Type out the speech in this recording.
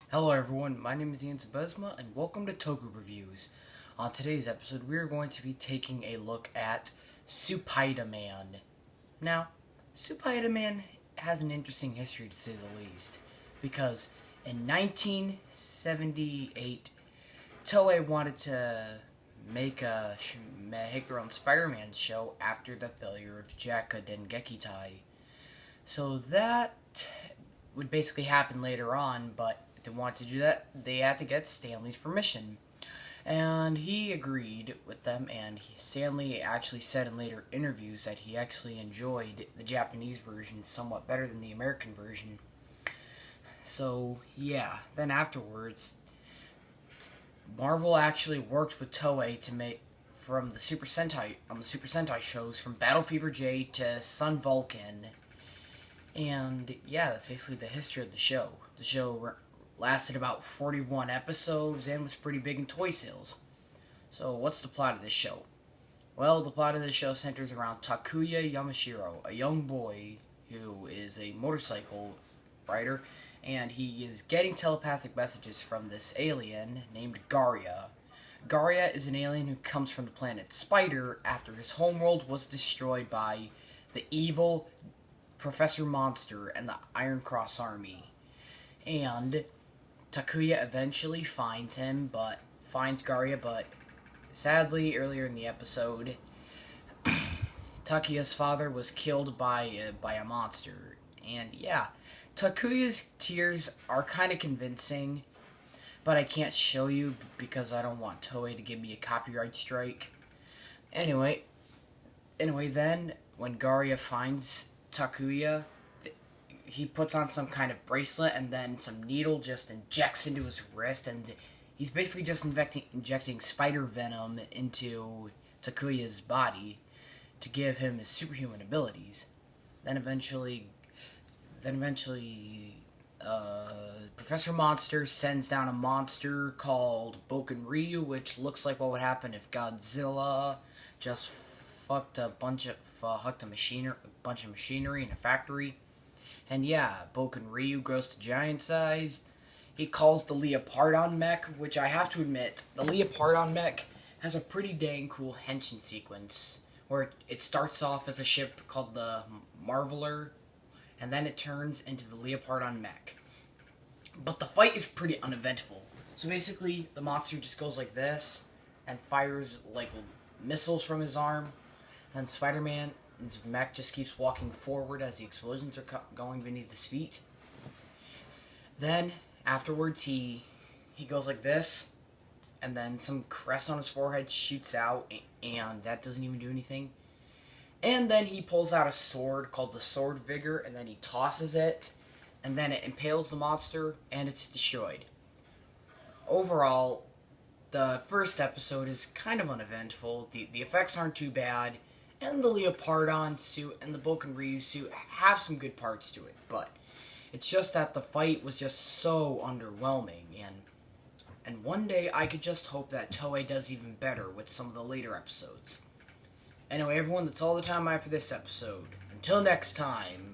Hello everyone, my name is Ian Sabesma and welcome to Toku Reviews. On today's episode, we are going to be taking a look at Spiderman. Now, Spiderman has an interesting history to say the least, because in 1978, Toei wanted to make their own Spider-Man show after the failure of Jakka Dengeki Tai. So that would basically happen later on, but if they wanted to do that, they had to get Stanley's permission. And he agreed with them, and Stanley actually said in later interviews that he actually enjoyed the Japanese version somewhat better than the American version. So, yeah, then afterwards, Marvel actually worked with Toei to make from the Super Sentai shows from Battle Fever J to Sun Vulcan. And yeah, that's basically the history of the show. The show lasted about 41 episodes and was pretty big in toy sales. So, what's the plot of this show? Well, the plot of this show centers around Takuya Yamashiro, a young boy who is a motorcycle rider, and he is getting telepathic messages from this alien named Garia. Garia is an alien who comes from the planet Spider after his homeworld was destroyed by the evil Professor Monster and the Iron Cross Army. And Takuya eventually finds Garia, but sadly, earlier in the episode, Takuya's father was killed by a monster. And yeah, Takuya's tears are kind of convincing, but I can't show you because I don't want Toei to give me a copyright strike. Anyway, then when Garia finds Takuya, he puts on some kind of bracelet, and then some needle just injects into his wrist, and he's basically just injecting spider venom into Takuya's body to give him his superhuman abilities. Then eventually, Professor Monster sends down a monster called Boken Ryu, which looks like what would happen if Godzilla just fucked a bunch of machinery in a factory. And yeah, Boken Ryu grows to giant size. He calls the Leopardon mech, which I have to admit, the Leopardon mech has a pretty dang cool henshin sequence where it starts off as a ship called the Marveler, and then it turns into the Leopardon mech. But the fight is pretty uneventful. So basically, the monster just goes like this and fires like missiles from his arm. And Spider-Man's mech just keeps walking forward as the explosions are going beneath his feet. Then, afterwards, he goes like this, and then some crest on his forehead shoots out, and that doesn't even do anything. And then he pulls out a sword called the Sword Vigor, and then he tosses it, and then it impales the monster, and it's destroyed. Overall, the first episode is kind of uneventful. The effects aren't too bad, and the Leopardon suit and the Boken Ryu suit have some good parts to it, but it's just that the fight was just so underwhelming, and one day I could just hope that Toei does even better with some of the later episodes. Anyway, everyone, that's all the time I have for this episode. Until next time.